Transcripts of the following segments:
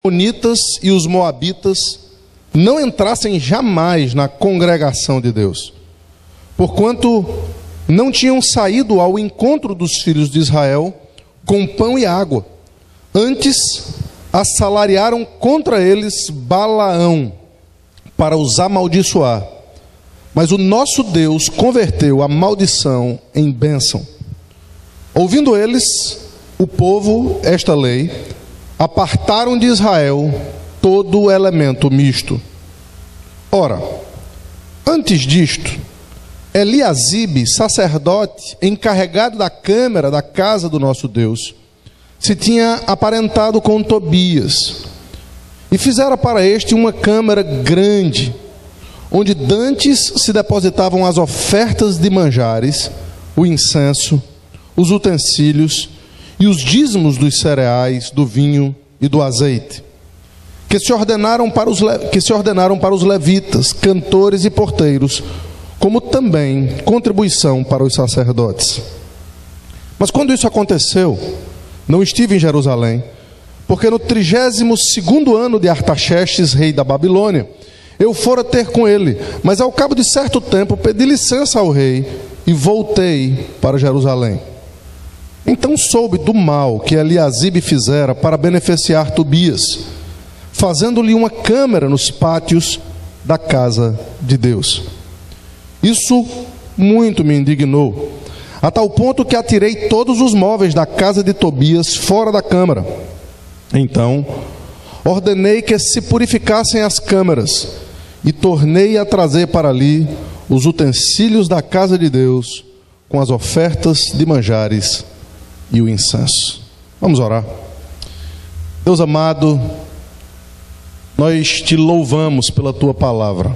Amonitas e os moabitas não entrassem jamais na congregação de Deus, porquanto não tinham saído ao encontro dos filhos de Israel com pão e água. Antes, assalariaram contra eles Balaão para os amaldiçoar. Mas o nosso Deus converteu a maldição em bênção. Ouvindo eles, o povo, esta lei, apartaram de Israel todo o elemento misto. Ora, antes disto, Eliasibe, sacerdote, encarregado da câmara da casa do nosso Deus, se tinha aparentado com Tobias, e fizera para este uma câmara grande, onde dantes se depositavam as ofertas de manjares, o incenso, os utensílios e os dízimos dos cereais, do vinho e do azeite, que se ordenaram para os levitas, cantores e porteiros, como também contribuição para os sacerdotes. Mas quando isso aconteceu, não estive em Jerusalém, porque no 32º ano de Artaxerxes, rei da Babilônia, eu fora ter com ele, mas ao cabo de certo tempo pedi licença ao rei e voltei para Jerusalém. Então soube do mal que Eliasibe fizera para beneficiar Tobias, fazendo-lhe uma câmara nos pátios da casa de Deus. Isso muito me indignou, a tal ponto que atirei todos os móveis da casa de Tobias fora da câmara. Então ordenei que se purificassem as câmaras e tornei a trazer para ali os utensílios da casa de Deus, com as ofertas de manjares e o incenso. Vamos orar. Deus amado, nós te louvamos pela tua palavra,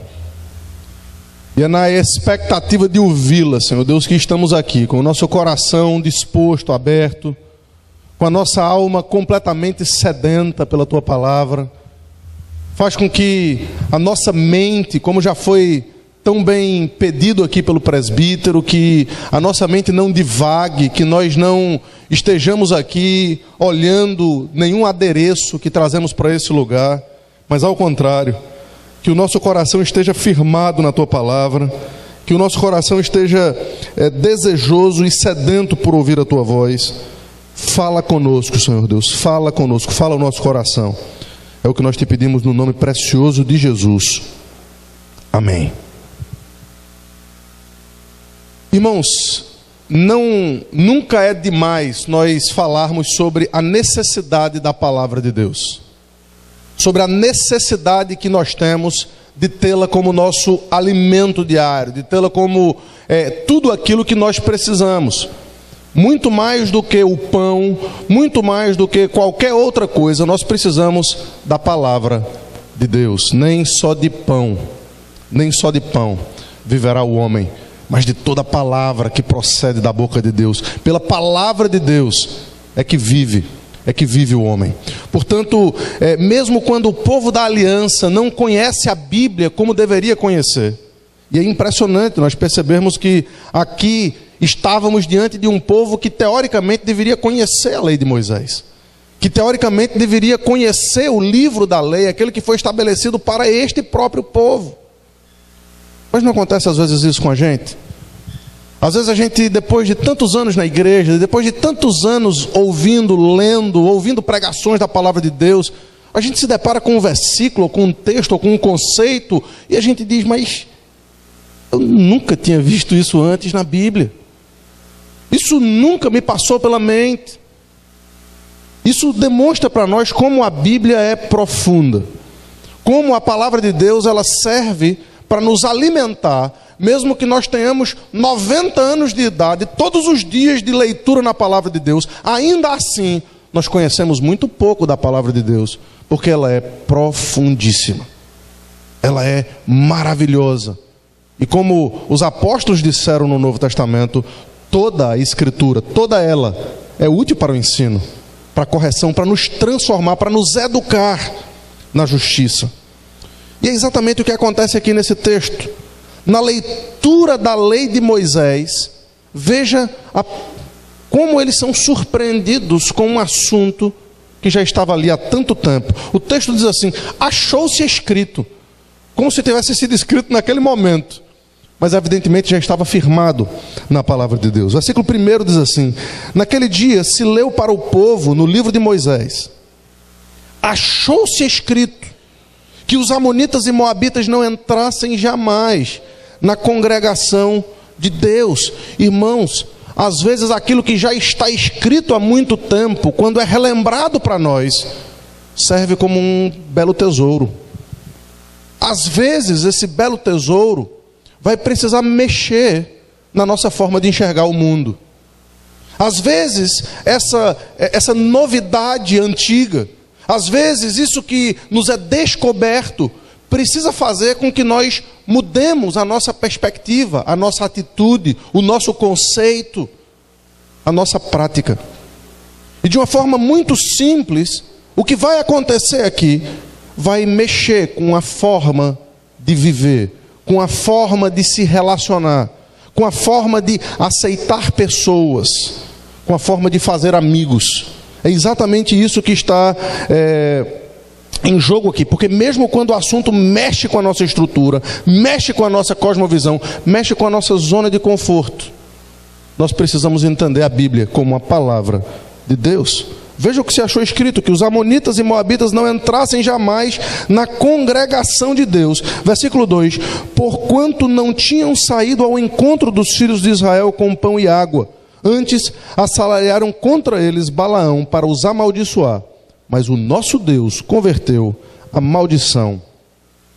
e é na expectativa de ouvi-la, Senhor Deus, que estamos aqui, com o nosso coração disposto, aberto, com a nossa alma completamente sedenta pela tua palavra. Faz com que a nossa mente, como já foi tão bem pedido aqui pelo presbítero, que a nossa mente não divague, que nós não estejamos aqui olhando nenhum adereço que trazemos para esse lugar, mas ao contrário, que o nosso coração esteja firmado na tua palavra, que o nosso coração esteja desejoso e sedento por ouvir a tua voz. Fala conosco, Senhor Deus, fala conosco, fala o nosso coração. É o que nós te pedimos no nome precioso de Jesus. Amém. Irmãos, nunca é demais nós falarmos sobre a necessidade da palavra de Deus, sobre a necessidade que nós temos de tê-la como nosso alimento diário, de tê-la como tudo aquilo que nós precisamos. Muito mais do que o pão, muito mais do que qualquer outra coisa, nós precisamos da palavra de Deus. Nem só de pão viverá o homem, mas de toda palavra que procede da boca de Deus. Pela palavra de Deus é que vive o homem. Portanto, mesmo quando o povo da aliança não conhece a Bíblia como deveria conhecer, e é impressionante nós percebermos que aqui estávamos diante de um povo que teoricamente deveria conhecer a lei de Moisés, que teoricamente deveria conhecer o livro da lei, aquele que foi estabelecido para este próprio povo. Mas não acontece às vezes isso com a gente? Às vezes a gente, depois de tantos anos na igreja, depois de tantos anos ouvindo pregações da palavra de Deus, a gente se depara com um versículo, ou com um texto, ou com um conceito, e a gente diz, mas eu nunca tinha visto isso antes na Bíblia. Isso nunca me passou pela mente. Isso demonstra para nós como a Bíblia é profunda, como a palavra de Deus ela serve para nos alimentar, mesmo que nós tenhamos 90 anos de idade, todos os dias de leitura na palavra de Deus, ainda assim nós conhecemos muito pouco da palavra de Deus, porque ela é profundíssima, ela é maravilhosa. E como os apóstolos disseram no Novo Testamento, toda a Escritura, toda ela é útil para o ensino, para a correção, para nos transformar, para nos educar na justiça. E é exatamente o que acontece aqui nesse texto. Na leitura da lei de Moisés, veja como eles são surpreendidos com um assunto que já estava ali há tanto tempo. O texto diz assim: achou-se escrito, como se tivesse sido escrito naquele momento, mas evidentemente já estava firmado na palavra de Deus. Versículo 1 diz assim: naquele dia se leu para o povo no livro de Moisés, achou-se escrito que os amonitas e moabitas não entrassem jamais na congregação de Deus. Irmãos, às vezes aquilo que já está escrito há muito tempo, quando é relembrado para nós, serve como um belo tesouro. Às vezes esse belo tesouro vai precisar mexer na nossa forma de enxergar o mundo. Às vezes essa novidade antiga, às vezes isso que nos é descoberto, precisa fazer com que nós mudemos a nossa perspectiva, a nossa atitude, o nosso conceito, a nossa prática. E de uma forma muito simples, o que vai acontecer aqui vai mexer com a forma de viver, com a forma de se relacionar, com a forma de aceitar pessoas, com a forma de fazer amigos. É exatamente isso que está em jogo aqui, porque mesmo quando o assunto mexe com a nossa estrutura, mexe com a nossa cosmovisão, mexe com a nossa zona de conforto, nós precisamos entender a Bíblia como a palavra de Deus. Veja o que se achou escrito: que os amonitas e moabitas não entrassem jamais na congregação de Deus. Versículo 2: porquanto não tinham saído ao encontro dos filhos de Israel com pão e água, antes assalariaram contra eles Balaão para os amaldiçoar. Mas o nosso Deus converteu a maldição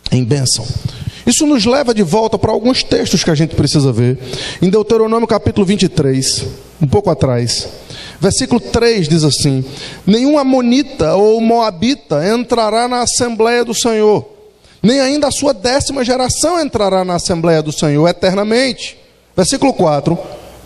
em bênção. Isso nos leva de volta para alguns textos que a gente precisa ver. Em Deuteronômio capítulo 23, um pouco atrás, versículo 3 diz assim: nenhum amonita ou moabita entrará na Assembleia do Senhor, nem ainda a sua 10ª geração entrará na Assembleia do Senhor eternamente. Versículo 4: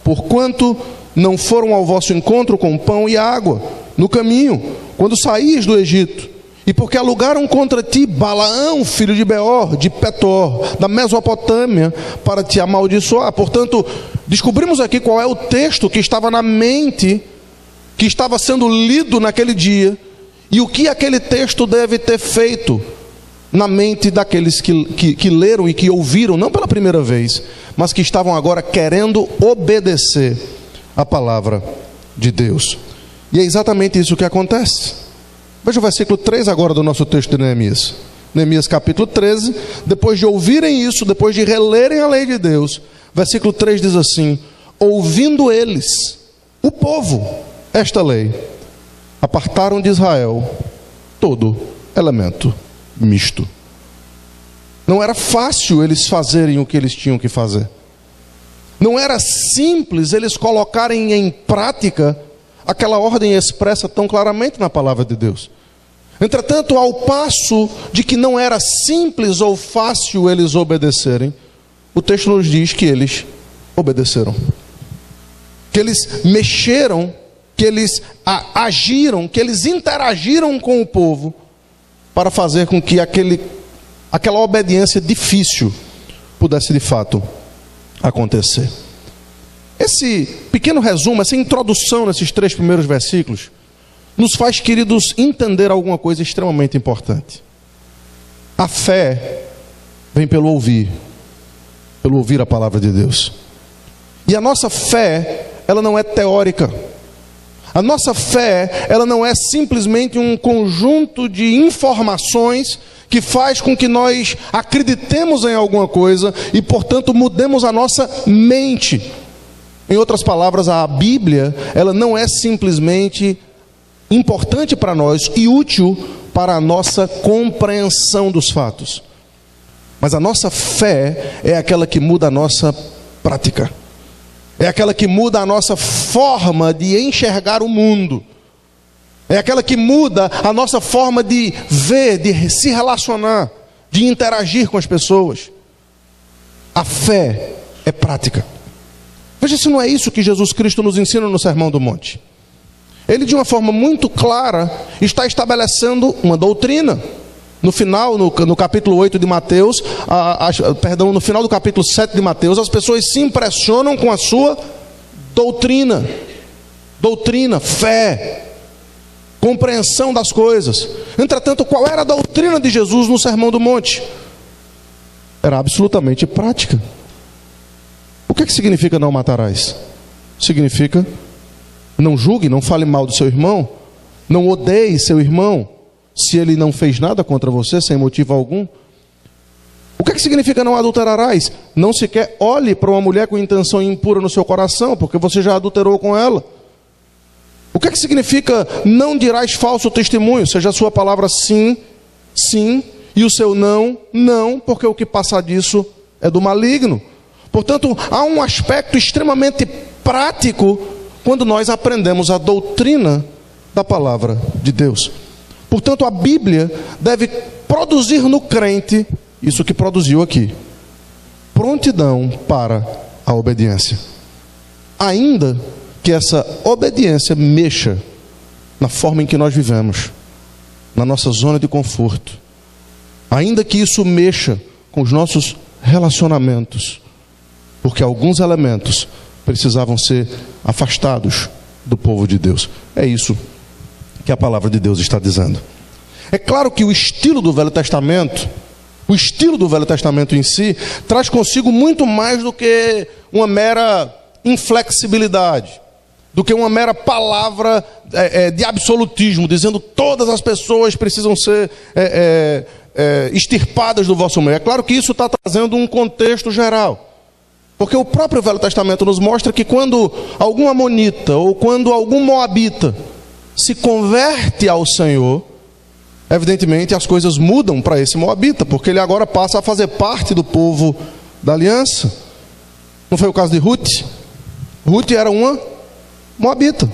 porquanto não foram ao vosso encontro com pão e água no caminho, quando saíes do Egito, e porque alugaram contra ti Balaão, filho de Beor, de Petor, da Mesopotâmia, para te amaldiçoar. Portanto, descobrimos aqui qual é o texto que estava na mente, que estava sendo lido naquele dia, e o que aquele texto deve ter feito na mente daqueles que leram e que ouviram, não pela primeira vez, mas que estavam agora querendo obedecer a palavra de Deus. E é exatamente isso que acontece. Veja o versículo 3 agora do nosso texto de Neemias. Neemias capítulo 13, depois de ouvirem isso, depois de relerem a lei de Deus, versículo 3 diz assim: ouvindo eles, o povo, esta lei, apartaram de Israel todo elemento misto. Não era fácil eles fazerem o que eles tinham que fazer. Não era simples eles colocarem em prática aquela ordem expressa tão claramente na palavra de Deus. Entretanto, ao passo de que não era simples ou fácil eles obedecerem, o texto nos diz que eles obedeceram, que eles mexeram, que eles agiram, que eles interagiram com o povo para fazer com que aquela obediência difícil pudesse de fato acontecer. Esse pequeno resumo, essa introdução nesses 3 primeiros versículos, nos faz, queridos, entender alguma coisa extremamente importante. A fé vem pelo ouvir a palavra de Deus. E a nossa fé, ela não é teórica. A nossa fé, ela não é simplesmente um conjunto de informações que faz com que nós acreditemos em alguma coisa e, portanto, mudemos a nossa mente. Em outras palavras, a Bíblia, ela não é simplesmente importante para nós e útil para a nossa compreensão dos fatos. Mas a nossa fé é aquela que muda a nossa prática. É aquela que muda a nossa forma de enxergar o mundo. É aquela que muda a nossa forma de ver, de se relacionar, de interagir com as pessoas. A fé é prática. Veja se não é isso que Jesus Cristo nos ensina no Sermão do Monte. Ele, de uma forma muito clara, está estabelecendo uma doutrina. No final, no capítulo 8 de Mateus, no final do capítulo 7 de Mateus, as pessoas se impressionam com a sua doutrina, fé, com compreensão das coisas. Entretanto, qual era a doutrina de Jesus no Sermão do Monte? Era absolutamente prática. O que significa não matarás? Significa não julgue, não fale mal do seu irmão, não odeie seu irmão, se ele não fez nada contra você, sem motivo algum. O que significa não adulterarás? Não sequer olhe para uma mulher com intenção impura no seu coração, porque você já adulterou com ela. O que significa não dirás falso testemunho? Seja a sua palavra sim, sim, e o seu não, não, porque o que passa disso é do maligno. Portanto, há um aspecto extremamente prático quando nós aprendemos a doutrina da palavra de Deus. Portanto, a Bíblia deve produzir no crente isso que produziu aqui: prontidão para a obediência. Ainda que essa obediência mexa na forma em que nós vivemos, na nossa zona de conforto, ainda que isso mexa com os nossos relacionamentos, porque alguns elementos precisavam ser afastados do povo de Deus. É isso que a palavra de Deus está dizendo. É claro que o estilo do Velho Testamento em si, traz consigo muito mais do que uma mera inflexibilidade, do que uma mera palavra de absolutismo, dizendo todas as pessoas precisam ser extirpadas do vosso meio. É claro que isso está trazendo um contexto geral. Porque o próprio Velho Testamento nos mostra que quando algum amonita ou quando algum moabita se converte ao Senhor, evidentemente as coisas mudam para esse moabita, porque ele agora passa a fazer parte do povo da aliança. Não foi o caso de Ruth? Ruth era uma moabita.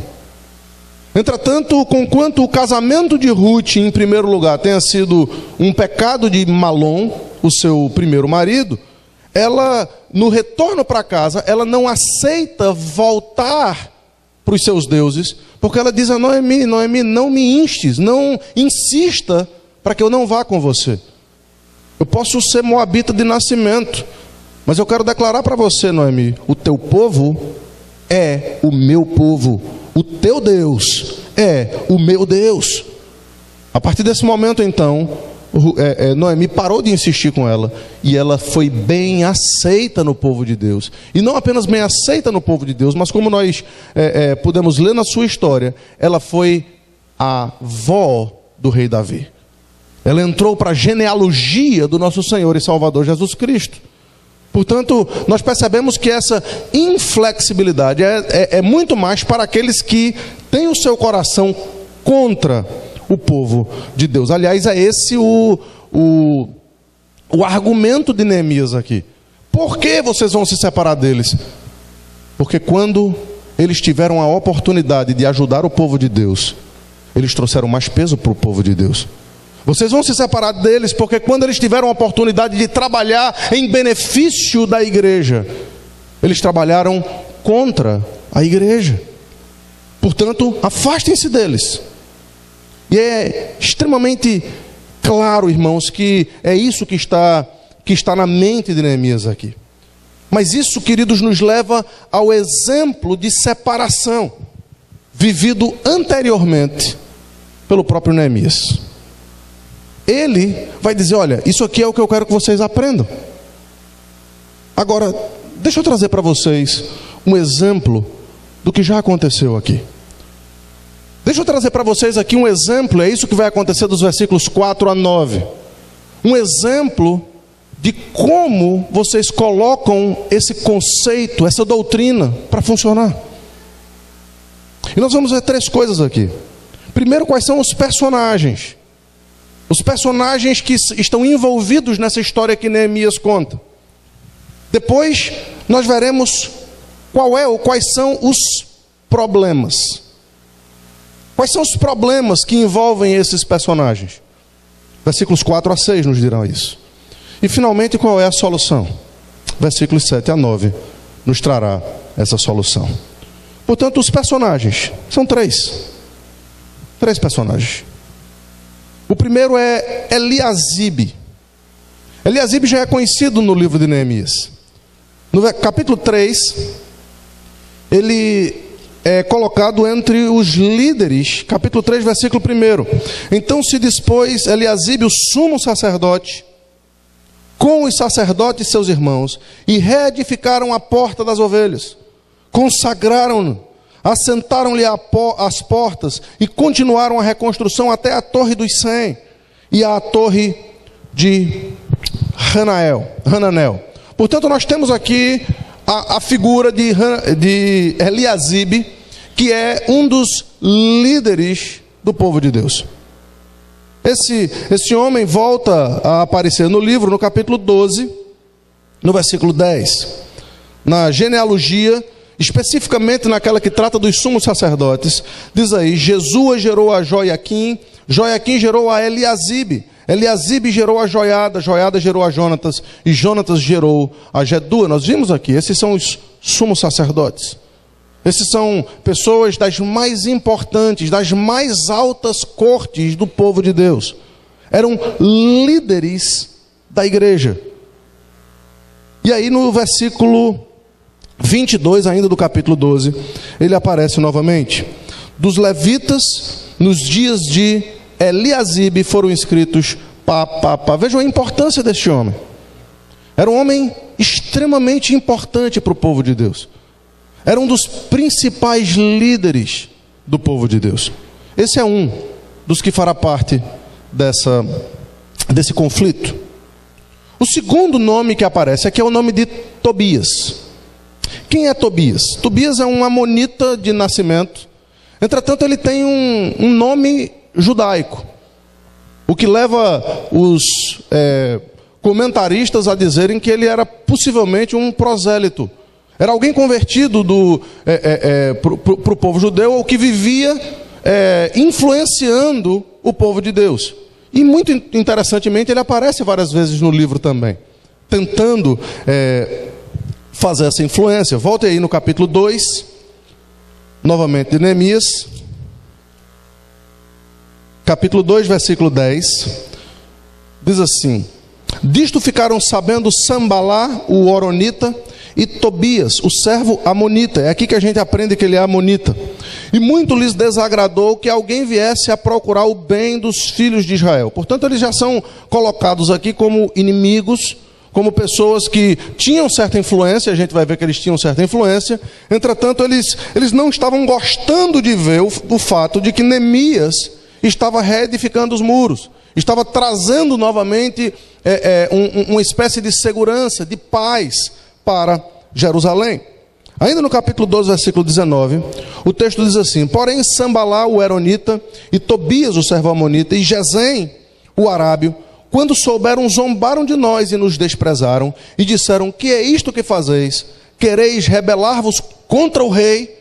Entretanto, conquanto o casamento de Ruth, em primeiro lugar, tenha sido um pecado de Malom, o seu primeiro marido, ela, no retorno para casa, ela não aceita voltar para os seus deuses, porque ela diz a Noemi: Noemi, não me instes, não insista para que eu não vá com você. Eu posso ser moabita de nascimento, mas eu quero declarar para você, Noemi: o teu povo é o meu povo, o teu Deus é o meu Deus. A partir desse momento, então, Noemi parou de insistir com ela, e ela foi bem aceita no povo de Deus. E não apenas bem aceita no povo de Deus, mas como nós pudemos ler na sua história, ela foi a avó do rei Davi. Ela entrou para a genealogia do nosso Senhor e Salvador Jesus Cristo. Portanto, nós percebemos que essa inflexibilidade é muito mais para aqueles que têm o seu coração contra o povo de Deus. Aliás, é esse o argumento de Neemias aqui. Por que vocês vão se separar deles? Porque quando eles tiveram a oportunidade de ajudar o povo de Deus, eles trouxeram mais peso para o povo de Deus. Vocês vão se separar deles porque quando eles tiveram a oportunidade de trabalhar em benefício da igreja, eles trabalharam contra a igreja. Portanto, afastem-se deles. E é extremamente claro, irmãos, que é isso que está na mente de Neemias aqui. Mas isso, queridos, nos leva ao exemplo de separação vivido anteriormente pelo próprio Neemias. Ele vai dizer: olha, isso aqui é o que eu quero que vocês aprendam. Agora, deixa eu trazer para vocês um exemplo do que já aconteceu aqui. Deixa eu trazer para vocês aqui um exemplo, é isso que vai acontecer dos versículos 4 a 9. Um exemplo de como vocês colocam esse conceito, essa doutrina para funcionar. E nós vamos ver três coisas aqui. Primeiro, quais são os personagens? Os personagens que estão envolvidos nessa história que Neemias conta. Depois, nós veremos quais são os problemas. Quais são os problemas que envolvem esses personagens? Versículos 4 a 6 nos dirão isso. E finalmente, qual é a solução? Versículos 7 a 9 nos trará essa solução. Portanto, os personagens são três. Três personagens. O primeiro é Eliasibe. Eliasibe já é conhecido no livro de Neemias. No capítulo 3, ele é colocado entre os líderes, capítulo 3, versículo 1. Então se dispôs Eliasibe, o sumo sacerdote, com os sacerdotes seus irmãos, e reedificaram a porta das ovelhas, consagraram-no, assentaram-lhe as portas, e continuaram a reconstrução até a torre dos 100, e a torre de Hananel. Portanto, nós temos aqui a figura de Eliasibe, que é um dos líderes do povo de Deus. Esse homem volta a aparecer no livro, no capítulo 12, no versículo 10. Na genealogia, especificamente naquela que trata dos sumos sacerdotes, diz aí: Jesua gerou a Joiaquim, Joiaquim gerou a Eliasibe, Eliasibe gerou a Joiada, Joiada gerou a Jonatas, e Jonatas gerou a Jedua. Nós vimos aqui, esses são os sumos sacerdotes. Esses são pessoas das mais importantes, das mais altas cortes do povo de Deus. Eram líderes da igreja. E aí no versículo 22 ainda do capítulo 12, ele aparece novamente. Dos levitas, nos dias de Eliasibe, foram escritos Vejam a importância deste homem. Era um homem extremamente importante para o povo de Deus. Era um dos principais líderes do povo de Deus. Esse é um dos que fará parte desse conflito. O segundo nome que aparece aqui é o nome de Tobias. Quem é Tobias? Tobias é um amonita de nascimento. Entretanto, ele tem um nome judaico, o que leva os comentaristas a dizerem que ele era possivelmente um prosélito. Era alguém convertido para o povo judeu, ou que vivia influenciando o povo de Deus. E muito interessantemente, ele aparece várias vezes no livro também, tentando fazer essa influência. Volte aí no capítulo 2, novamente de Neemias. Capítulo 2, versículo 10. Diz assim: disto ficaram sabendo Sambalá, o horonita, e Tobias, o servo amonita. É aqui que a gente aprende que ele é amonita. E muito lhes desagradou que alguém viesse a procurar o bem dos filhos de Israel. Portanto, eles já são colocados aqui como inimigos, como pessoas que tinham certa influência. A gente vai ver que eles tinham certa influência. Entretanto, eles não estavam gostando de ver o fato de que Neemias estava reedificando os muros, estava trazendo novamente uma espécie de segurança, de paz para Jerusalém. Ainda no capítulo 12, versículo 19, o texto diz assim: porém Sambalá, o Eronita, e Tobias, o servo amonita, e Gesem, o arábio, quando souberam, zombaram de nós e nos desprezaram, e disseram: que é isto que fazeis? Quereis rebelar-vos contra o rei?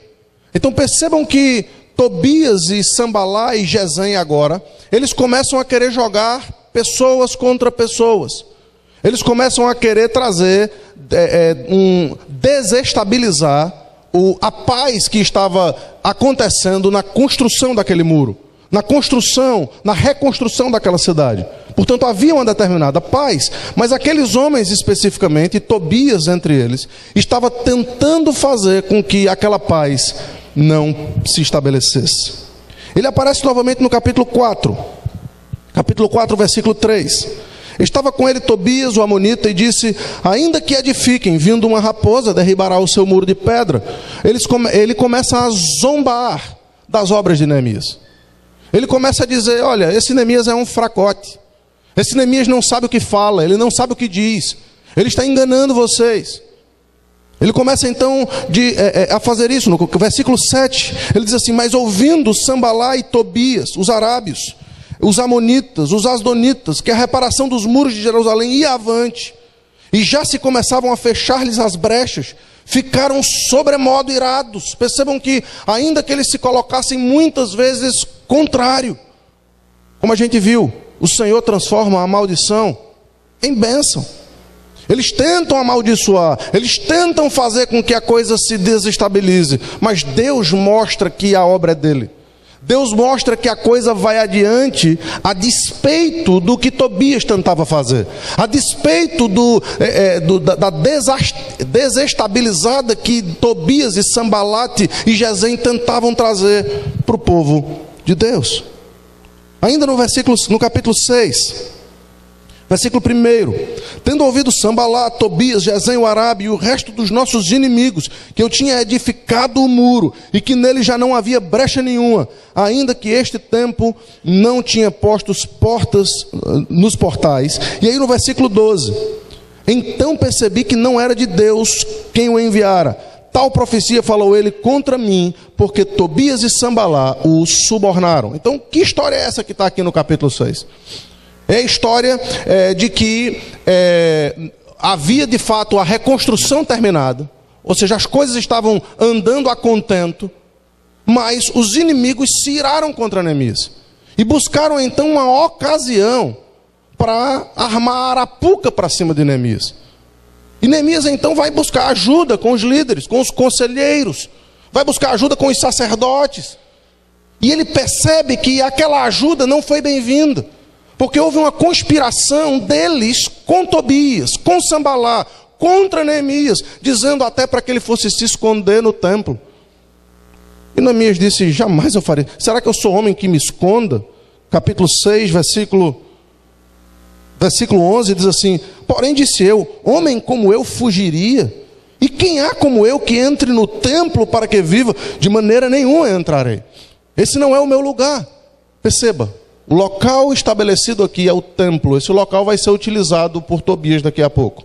Então percebam que Tobias e Sambalá e Gesem agora, eles começam a querer jogar pessoas contra pessoas. Eles começam a querer trazer, desestabilizar a paz que estava acontecendo na construção daquele muro, na reconstrução daquela cidade. Portanto, havia uma determinada paz, mas aqueles homens especificamente, Tobias entre eles, estava tentando fazer com que aquela paz não se estabelecesse. Ele aparece novamente no capítulo 4, versículo 3. Estava com ele Tobias, o amonita, e disse: ainda que edifiquem, vindo uma raposa, derribará o seu muro de pedra. Ele começa a zombar das obras de Neemias. Ele começa a dizer: olha, esse Neemias é um fracote, esse Neemias não sabe o que fala, ele não sabe o que diz, ele está enganando vocês. Ele começa então a fazer isso. No versículo 7, ele diz assim: mas ouvindo Sambalá e Tobias, os arábios, os amonitas, os asdonitas, que a reparação dos muros de Jerusalém ia avante, e já se começavam a fechar-lhes as brechas, ficaram sobremodo irados. Percebam que, ainda que eles se colocassem muitas vezes contrário, como a gente viu, o Senhor transforma a maldição em bênção. Eles tentam amaldiçoar, eles tentam fazer com que a coisa se desestabilize, mas Deus mostra que a obra é dele. Deus mostra que a coisa vai adiante a despeito do que Tobias tentava fazer, a despeito da desestabilizada que Tobias e Sambalate e Gesem tentavam trazer para o povo de Deus. Ainda no capítulo 6, versículo 1: tendo ouvido Sambalate, Tobias, Gesem o Arabe e o resto dos nossos inimigos, que eu tinha edificado o muro, e que nele já não havia brecha nenhuma, ainda que este tempo não tinha postos portas nos portais. E aí no versículo 12: então percebi que não era de Deus quem o enviara. Tal profecia falou ele contra mim, porque Tobias e Sambalá o subornaram. Então, que história é essa que está aqui no capítulo 6? É a história de que havia de fato a reconstrução terminada, ou seja, as coisas estavam andando a contento, mas os inimigos se iraram contra Neemias e buscaram então uma ocasião para armar a arapuca para cima de Neemias. E Neemias então vai buscar ajuda com os líderes, com os conselheiros, vai buscar ajuda com os sacerdotes, e ele percebe que aquela ajuda não foi bem-vinda, porque houve uma conspiração deles com Tobias, com Sambalá, contra Neemias, dizendo até para que ele fosse se esconder no templo. E Neemias disse: jamais eu farei. Será que eu sou homem que me esconda? Capítulo 6, versículo 11 diz assim: porém disse eu, homem como eu fugiria? E quem há como eu que entre no templo para que viva? De maneira nenhuma entrarei. Esse não é o meu lugar. Perceba, o local estabelecido aqui é o templo. Esse local vai ser utilizado por Tobias daqui a pouco.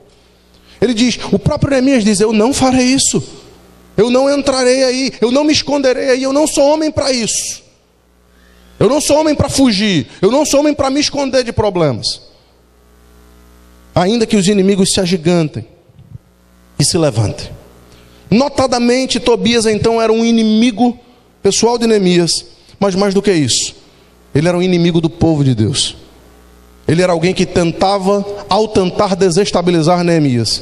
Ele diz, o próprio Neemias diz: eu não farei isso, eu não entrarei aí, eu não me esconderei aí, eu não sou homem para isso, eu não sou homem para fugir, eu não sou homem para me esconder de problemas. Ainda que os inimigos se agigantem e se levantem. Notadamente, Tobias então era um inimigo pessoal de Neemias, mas mais do que isso, ele era um inimigo do povo de Deus. Ele era alguém que tentava, ao tentar desestabilizar Neemias,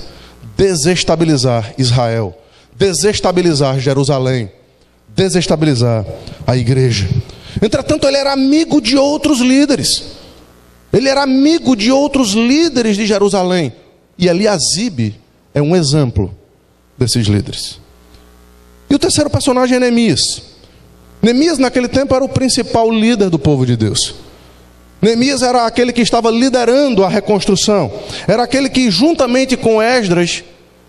desestabilizar Israel, desestabilizar Jerusalém, desestabilizar a igreja. Entretanto, ele era amigo de outros líderes. Ele era amigo de outros líderes de Jerusalém. E Eliasibe é um exemplo desses líderes. E o terceiro personagem é Neemias. Neemias naquele tempo era o principal líder do povo de Deus. Neemias era aquele que estava liderando a reconstrução. Era aquele que juntamente com Esdras,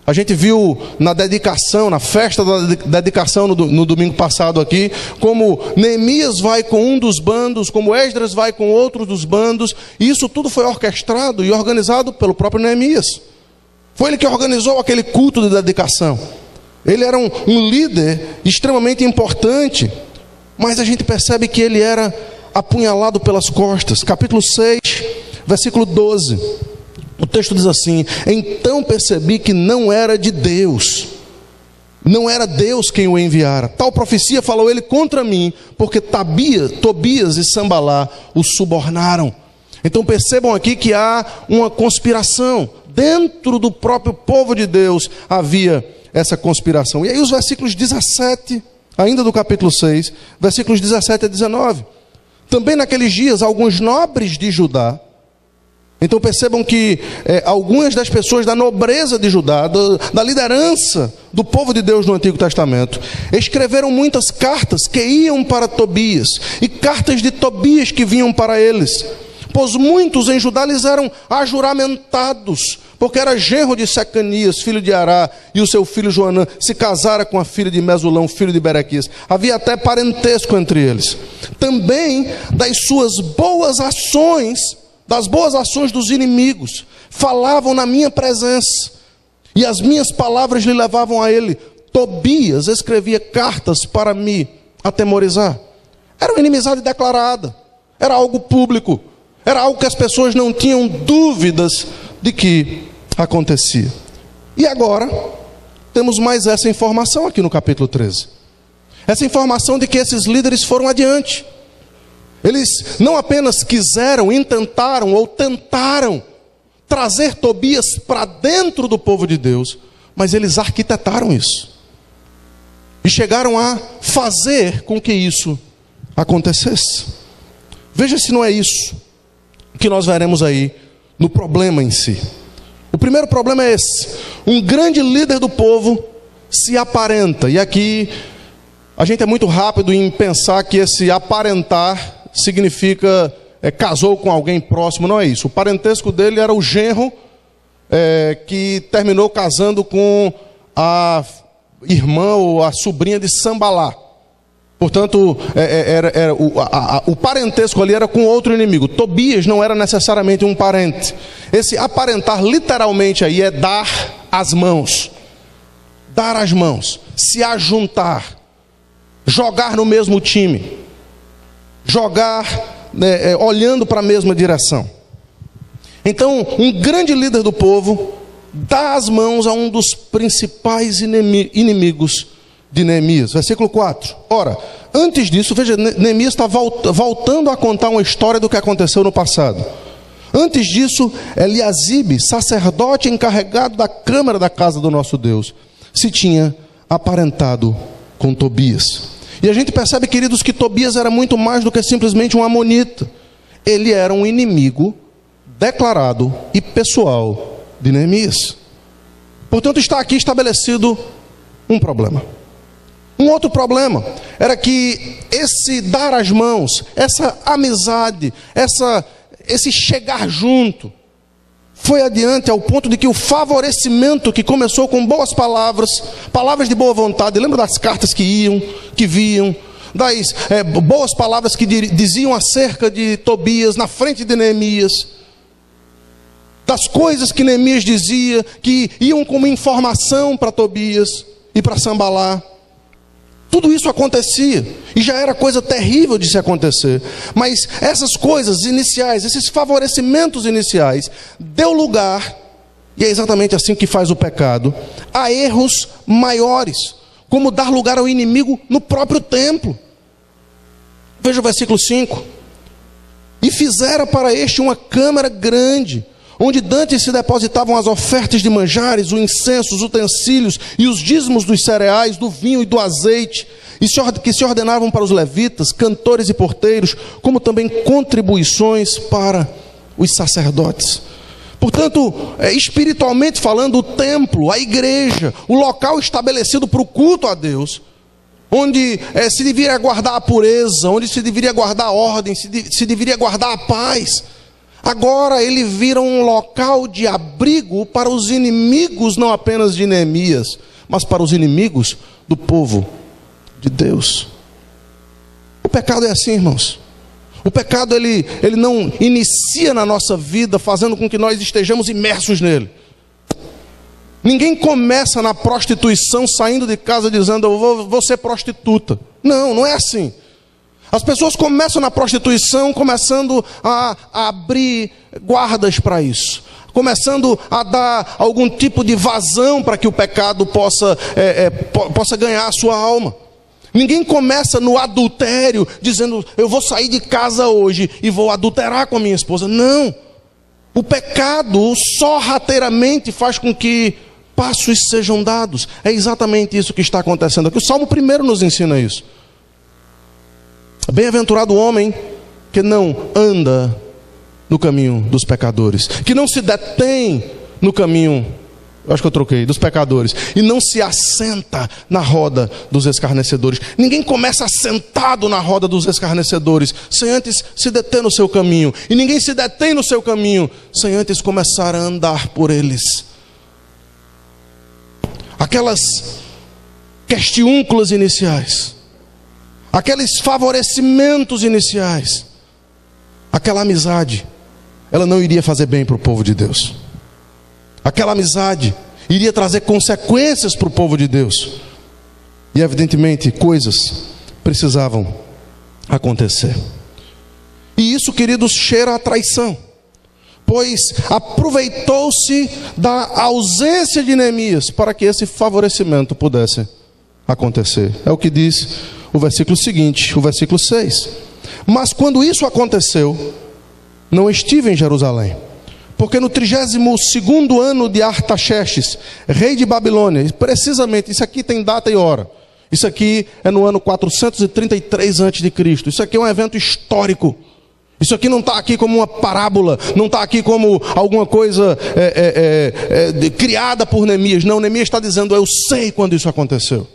a gente viu na dedicação, na festa da dedicação no domingo passado aqui, como Neemias vai com um dos bandos, como Esdras vai com outro dos bandos, e isso tudo foi orquestrado e organizado pelo próprio Neemias. Foi ele que organizou aquele culto de dedicação. Ele era um líder extremamente importante, mas a gente percebe que ele era apunhalado pelas costas. Capítulo 6, versículo 12. O texto diz assim: então percebi que não era de Deus, não era Deus quem o enviara. Tal profecia falou ele contra mim, porque Tobias e Sambalá o subornaram. Então percebam aqui que há uma conspiração. Dentro do próprio povo de Deus havia essa conspiração. E aí os versículos 17, ainda do capítulo 6, versículos 17 a 19. Também naqueles dias alguns nobres de Judá. Então percebam que algumas das pessoas da nobreza de Judá, da liderança do povo de Deus no Antigo Testamento, escreveram muitas cartas que iam para Tobias, e cartas de Tobias que vinham para eles. Pois muitos em Judá lhes eram ajuramentados, porque era genro de Secanias, filho de Ará, e o seu filho Joanã se casara com a filha de Mesulão, filho de Berequias. Havia até parentesco entre eles. Também das suas boas ações, das boas ações dos inimigos, falavam na minha presença, e as minhas palavras lhe levavam a ele. Tobias escrevia cartas para me atemorizar. Era uma inimizade declarada, era algo público, era algo que as pessoas não tinham dúvidas de que acontecia. E agora, temos mais essa informação aqui no capítulo 13. Essa informação de que esses líderes foram adiante. Eles não apenas quiseram, intentaram ou tentaram trazer Tobias para dentro do povo de Deus, mas eles arquitetaram isso. E chegaram a fazer com que isso acontecesse. Veja se não é isso que nós veremos aí no problema em si. O primeiro problema é esse: um grande líder do povo se aparenta. E aqui a gente é muito rápido em pensar que esse aparentar significa casou com alguém próximo. Não é isso. O parentesco dele era o genro que terminou casando com a irmã ou a sobrinha de Sambalá. Portanto, o parentesco ali era com outro inimigo. Tobias não era necessariamente um parente. Esse aparentar literalmente aí é dar as mãos. Dar as mãos, se ajuntar, jogar no mesmo time, jogar olhando para a mesma direção. Então, um grande líder do povo dá as mãos a um dos principais inimigos de Neemias. Versículo 4. Ora, antes disso, veja, Neemias está voltando a contar uma história do que aconteceu no passado. Antes disso, Eliasibe, sacerdote encarregado da câmara da casa do nosso Deus, se tinha aparentado com Tobias. E a gente percebe, queridos, que Tobias era muito mais do que simplesmente um amonita. Ele era um inimigo declarado e pessoal de Neemias. Portanto, está aqui estabelecido um problema. Um outro problema era que esse dar as mãos, essa amizade, esse chegar junto, foi adiante ao ponto de que o favorecimento que começou com boas palavras, palavras de boa vontade, lembra das cartas que iam, que vinham, das boas palavras que diziam acerca de Tobias na frente de Neemias, das coisas que Neemias dizia, que iam como informação para Tobias e para Sambalá. Tudo isso acontecia, e já era coisa terrível de se acontecer. Mas essas coisas iniciais, esses favorecimentos iniciais, deu lugar, e é exatamente assim que faz o pecado, a erros maiores, como dar lugar ao inimigo no próprio templo. Veja o versículo 5. E fizera para este uma câmara grande, onde dantes se depositavam as ofertas de manjares, o incenso, os utensílios e os dízimos dos cereais, do vinho e do azeite, que se ordenavam para os levitas, cantores e porteiros, como também contribuições para os sacerdotes. Portanto, espiritualmente falando, o templo, a igreja, o local estabelecido para o culto a Deus, onde se deveria guardar a pureza, onde se deveria guardar a ordem, se deveria guardar a paz, agora ele vira um local de abrigo para os inimigos, não apenas de Neemias, mas para os inimigos do povo de Deus. O pecado é assim, irmãos. O pecado ele não inicia na nossa vida fazendo com que nós estejamos imersos nele. Ninguém começa na prostituição saindo de casa dizendo eu vou ser prostituta. Não, não é assim. As pessoas começam na prostituição começando a abrir guardas para isso, começando a dar algum tipo de vazão para que o pecado possa ganhar a sua alma. Ninguém começa no adultério dizendo eu vou sair de casa hoje e vou adulterar com a minha esposa. Não. O pecado sorrateiramente faz com que passos sejam dados. É exatamente isso que está acontecendo aqui. O Salmo 1 nos ensina isso. Bem-aventurado o homem que não anda no caminho dos pecadores, que não se detém no caminho, acho que eu troquei, dos pecadores, e não se assenta na roda dos escarnecedores. Ninguém começa sentado na roda dos escarnecedores sem antes se deter no seu caminho, e ninguém se detém no seu caminho sem antes começar a andar por eles. Aquelas questiúnculas iniciais, aqueles favorecimentos iniciais, aquela amizade, ela não iria fazer bem para o povo de Deus. Aquela amizade iria trazer consequências para o povo de Deus. E evidentemente coisas precisavam acontecer. E isso, queridos, cheira a traição, pois aproveitou-se da ausência de Neemias para que esse favorecimento pudesse acontecer. É o que diz o versículo seguinte, o versículo 6. Mas quando isso aconteceu, não estive em Jerusalém, porque no 32º ano de Artaxerxes, rei de Babilônia, precisamente, isso aqui tem data e hora, Isso aqui é no ano 433 a.C. Isso aqui é um evento histórico. Isso aqui não está aqui como uma parábola, não está aqui como alguma coisa criada por Neemias. Não, Neemias está dizendo, eu sei quando isso aconteceu.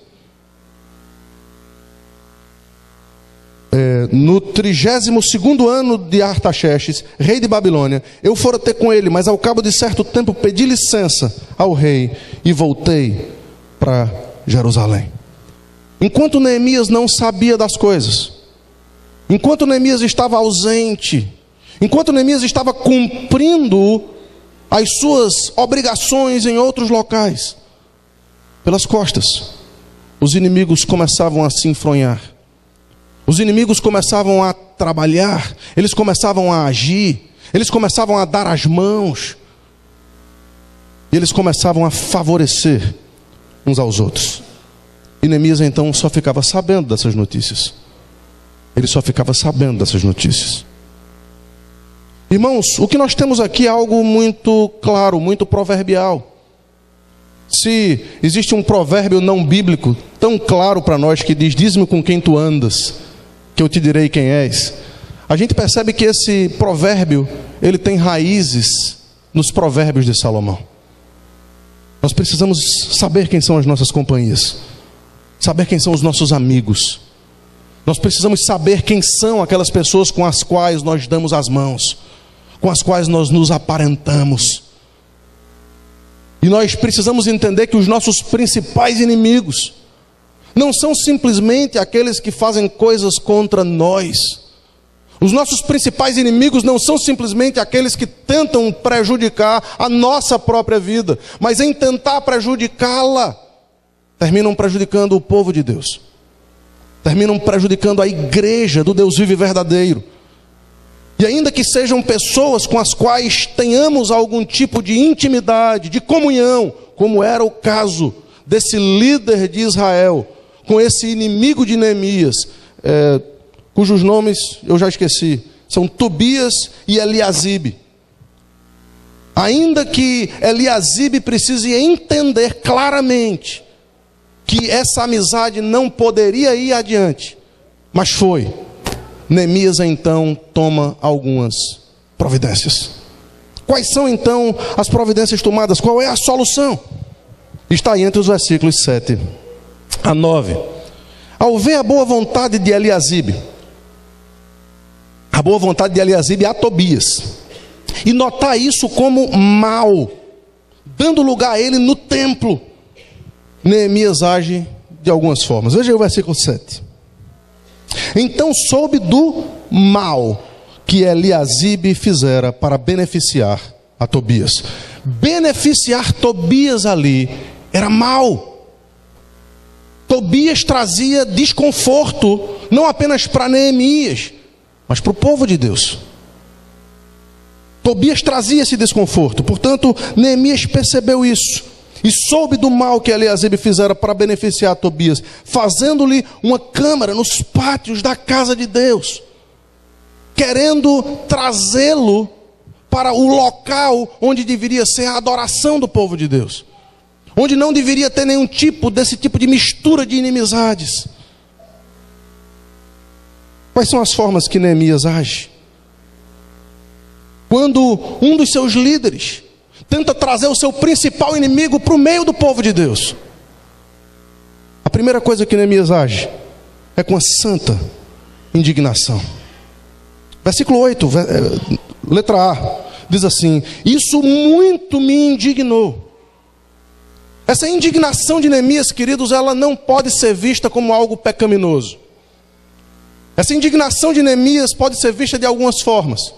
No 32º ano de Artaxerxes, rei de Babilônia, eu fora ter com ele, mas ao cabo de certo tempo pedi licença ao rei e voltei para Jerusalém. Enquanto Neemias não sabia das coisas, enquanto Neemias estava ausente, enquanto Neemias estava cumprindo as suas obrigações em outros locais, pelas costas, os inimigos começavam a se enfronhar. Os inimigos começavam a trabalhar, eles começavam a agir, eles começavam a dar as mãos, e eles começavam a favorecer uns aos outros. E Neemias então só ficava sabendo dessas notícias. Ele só ficava sabendo dessas notícias. Irmãos, o que nós temos aqui é algo muito claro, muito proverbial. Se existe um provérbio não bíblico tão claro para nós que diz, diz-me com quem tu andas, que eu te direi quem és. A gente percebe que esse provérbio, ele tem raízes nos provérbios de Salomão. Nós precisamos saber quem são as nossas companhias, saber quem são os nossos amigos. Nós precisamos saber quem são aquelas pessoas com as quais nós damos as mãos, com as quais nós nos aparentamos. E nós precisamos entender que os nossos principais inimigos não são simplesmente aqueles que fazem coisas contra nós. Os nossos principais inimigos não são simplesmente aqueles que tentam prejudicar a nossa própria vida, mas em tentar prejudicá-la, terminam prejudicando o povo de Deus. Terminam prejudicando a igreja do Deus vivo e verdadeiro. E ainda que sejam pessoas com as quais tenhamos algum tipo de intimidade, de comunhão, como era o caso desse líder de Israel, com esse inimigo de Neemias, cujos nomes eu já esqueci, são Tobias e Eliasibe. Ainda que Eliasibe precise entender claramente que essa amizade não poderia ir adiante, mas foi. Neemias então toma algumas providências. Quais são então as providências tomadas? Qual é a solução? Está aí entre os versículos 7 a 9. Ao ver a boa vontade de Eliasibe, a boa vontade de Eliasibe a Tobias, e notar isso como mal, dando lugar a ele no templo, Neemias age de algumas formas. Veja aí o versículo 7. Então soube do mal que Eliasibe fizera para beneficiar a Tobias. Beneficiar Tobias ali era mal. Tobias trazia desconforto, não apenas para Neemias, mas para o povo de Deus. Tobias trazia esse desconforto, portanto, Neemias percebeu isso. E soube do mal que Eliasibe fizera para beneficiar Tobias, fazendo-lhe uma câmara nos pátios da casa de Deus, querendo trazê-lo para o local onde deveria ser a adoração do povo de Deus, onde não deveria ter nenhum desse tipo de mistura de inimizades. Quais são as formas que Neemias age? Quando um dos seus líderes tenta trazer o seu principal inimigo para o meio do povo de Deus, a primeira coisa que Neemias age é com a santa indignação. Versículo 8, letra A, diz assim: isso muito me indignou. Essa indignação de Neemias, queridos, ela não pode ser vista como algo pecaminoso. Essa indignação de Neemias pode ser vista de algumas formas,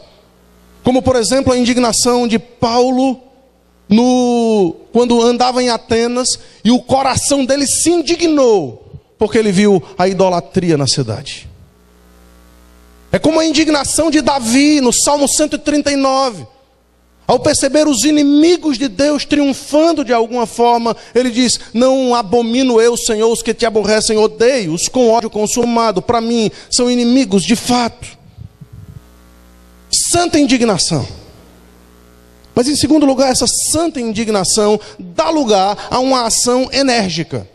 como por exemplo a indignação de Paulo quando andava em Atenas, e o coração dele se indignou porque ele viu a idolatria na cidade. É como a indignação de Davi no Salmo 139, ao perceber os inimigos de Deus triunfando de alguma forma, ele diz: não abomino eu, Senhor, os que te aborrecem, odeio-os com ódio consumado, para mim são inimigos de fato. Santa indignação. Mas em segundo lugar, essa santa indignação dá lugar a uma ação enérgica.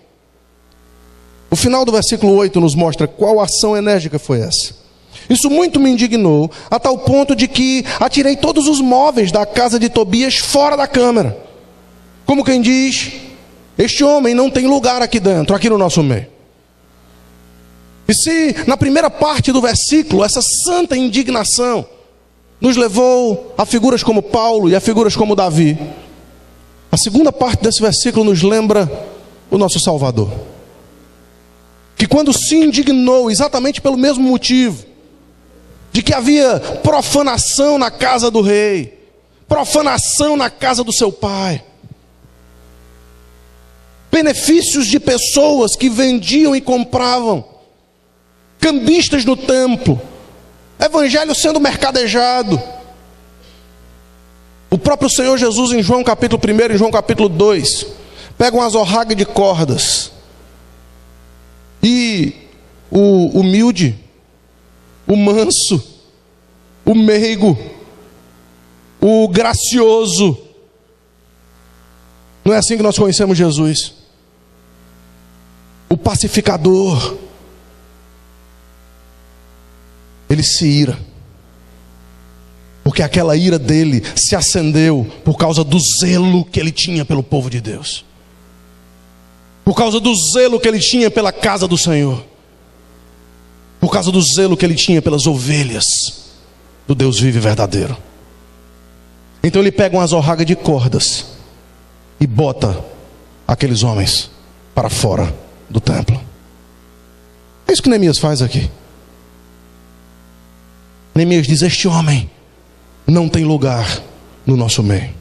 O final do versículo 8 nos mostra qual ação enérgica foi essa. Isso muito me indignou, a tal ponto de que atirei todos os móveis da casa de Tobias fora da câmara. Como quem diz, este homem não tem lugar aqui dentro, aqui no nosso meio. E se na primeira parte do versículo, essa santa indignação nos levou a figuras como Paulo e a figuras como Davi, a segunda parte desse versículo nos lembra o nosso Salvador, que quando se indignou exatamente pelo mesmo motivo, de que havia profanação na casa do rei, profanação na casa do seu pai, benefícios de pessoas que vendiam e compravam, cambistas no templo, evangelho sendo mercadejado. O próprio Senhor Jesus, em João capítulo 1 e João capítulo 2, pega uma zorraga de cordas, e o humilde, o manso, o meigo, o gracioso, não é assim que nós conhecemos Jesus? O pacificador, ele se ira, porque aquela ira dele se acendeu por causa do zelo que ele tinha pelo povo de Deus, por causa do zelo que ele tinha pela casa do Senhor, por causa do zelo que ele tinha pelas ovelhas do Deus vivo e verdadeiro. Então ele pega uma zorraga de cordas e bota aqueles homens para fora do templo. É isso que Neemias faz aqui. Neemias diz: este homem não tem lugar no nosso meio.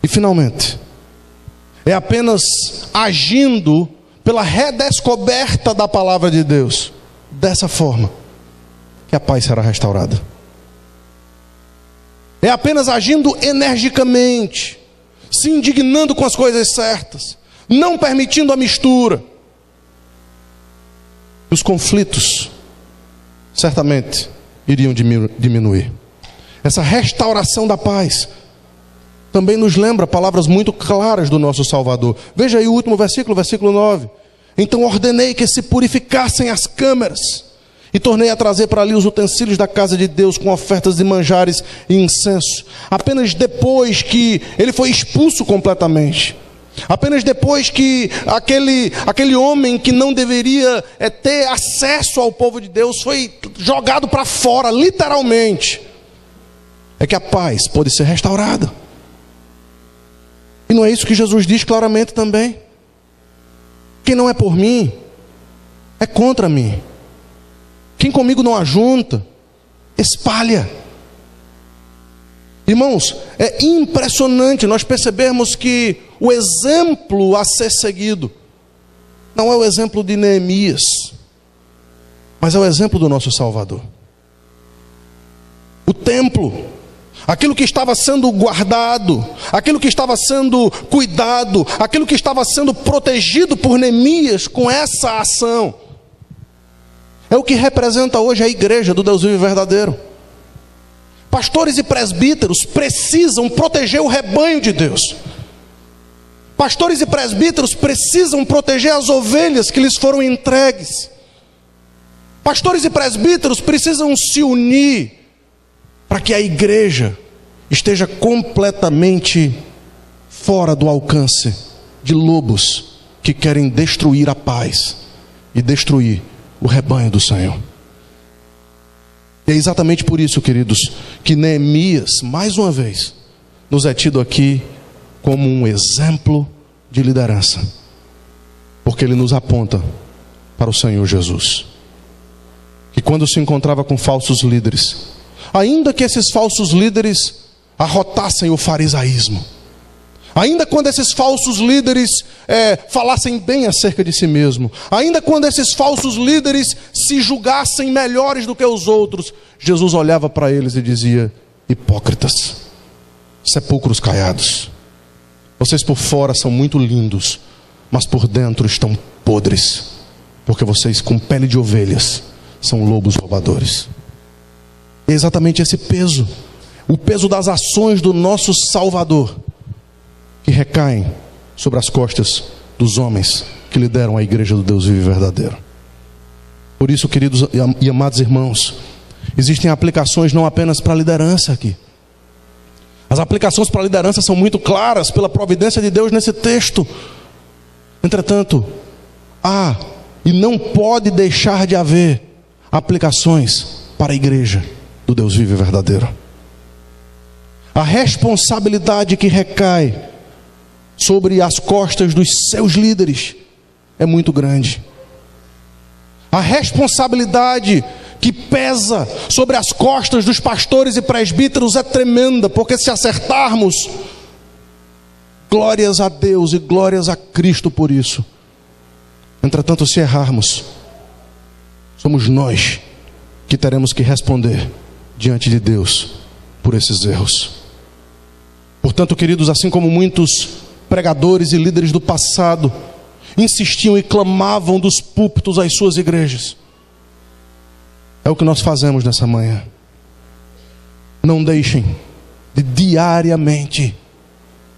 E finalmente, é apenas agindo pela redescoberta da palavra de Deus, dessa forma, que a paz será restaurada. É apenas agindo energicamente, se indignando com as coisas certas, não permitindo a mistura. Os conflitos certamente iriam diminuir. Essa restauração da paz também nos lembra palavras muito claras do nosso Salvador. Veja aí o último versículo, versículo 9. Então ordenei que se purificassem as câmaras, e tornei a trazer para ali os utensílios da casa de Deus, com ofertas de manjares e incenso. Apenas depois que ele foi expulso completamente, apenas depois que aquele homem que não deveria ter acesso ao povo de Deus foi jogado para fora, literalmente, é que a paz pode ser restaurada. E não é isso que Jesus diz claramente também? Quem não é por mim, é contra mim. Quem comigo não ajunta, espalha. Irmãos, é impressionante nós percebermos que o exemplo a ser seguido não é o exemplo de Neemias, mas é o exemplo do nosso Salvador. O templo, aquilo que estava sendo guardado, aquilo que estava sendo cuidado, aquilo que estava sendo protegido por Neemias com essa ação, é o que representa hoje a igreja do Deus vivo e verdadeiro. Pastores e presbíteros precisam proteger o rebanho de Deus. Pastores e presbíteros precisam proteger as ovelhas que lhes foram entregues. Pastores e presbíteros precisam se unir para que a igreja esteja completamente fora do alcance de lobos que querem destruir a paz e destruir o rebanho do Senhor. E é exatamente por isso, queridos, que Neemias, mais uma vez, nos é tido aqui como um exemplo de liderança, porque ele nos aponta para o Senhor Jesus, que quando se encontrava com falsos líderes, ainda que esses falsos líderes arrotassem o farisaísmo, ainda quando esses falsos líderes falassem bem acerca de si mesmo, ainda quando esses falsos líderes se julgassem melhores do que os outros, Jesus olhava para eles e dizia: hipócritas, sepulcros caiados, vocês por fora são muito lindos, mas por dentro estão podres, porque vocês com pele de ovelhas são lobos roubadores. É exatamente esse peso, o peso das ações do nosso Salvador, que recaem sobre as costas dos homens que lideram a igreja do Deus vivo e verdadeiro. Por isso, queridos e amados irmãos, existem aplicações não apenas para a liderança aqui. As aplicações para a liderança são muito claras pela providência de Deus nesse texto. Entretanto, há e não pode deixar de haver aplicações para a igreja do Deus vivo e verdadeiro. A responsabilidade que recai sobre as costas dos seus líderes é muito grande. A responsabilidade que pesa sobre as costas dos pastores e presbíteros é tremenda, porque se acertarmos, glórias a Deus e glórias a Cristo por isso. Entretanto, se errarmos, somos nós que teremos que responder diante de Deus por esses erros. Portanto, queridos, assim como muitos pregadores e líderes do passado insistiam e clamavam dos púlpitos às suas igrejas, é o que nós fazemos nessa manhã. Não deixem de diariamente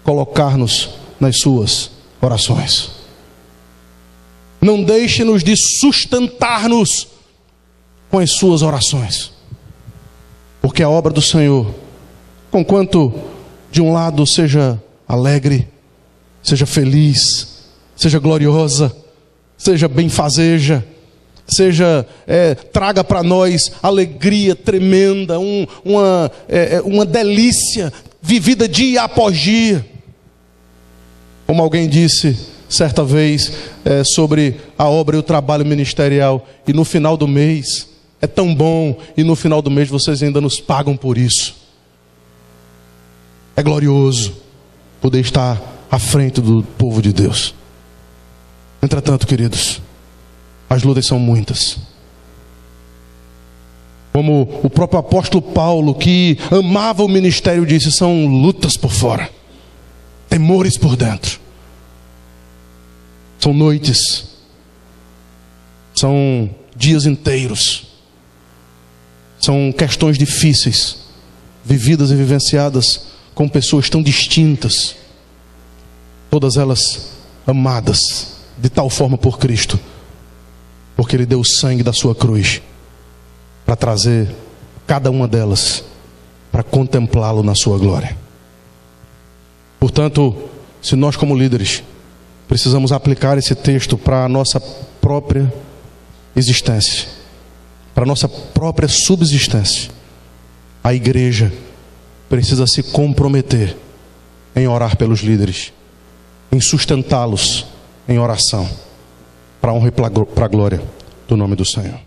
colocar-nos nas suas orações. Não deixem-nos de sustentar-nos com as suas orações. Porque a obra do Senhor, conquanto de um lado seja alegre, seja feliz, seja gloriosa, seja benfazeja, seja traga para nós alegria tremenda, uma delícia vivida dia após dia. Como alguém disse certa vez sobre a obra e o trabalho ministerial, e no final do mês é tão bom, e no final do mês vocês ainda nos pagam por isso. É glorioso poder estar à frente do povo de Deus. Entretanto, queridos, as lutas são muitas. Como o próprio apóstolo Paulo, que amava o ministério, disse, são lutas por fora, temores por dentro. São noites, são dias inteiros, são questões difíceis, vividas e vivenciadas com pessoas tão distintas, todas elas amadas de tal forma por Cristo, porque Ele deu o sangue da sua cruz para trazer cada uma delas para contemplá-lo na sua glória. Portanto, se nós como líderes precisamos aplicar esse texto para a nossa própria existência, para a nossa própria subsistência, a igreja precisa se comprometer em orar pelos líderes, em sustentá-los em oração, para a honra e para a glória do nome do Senhor.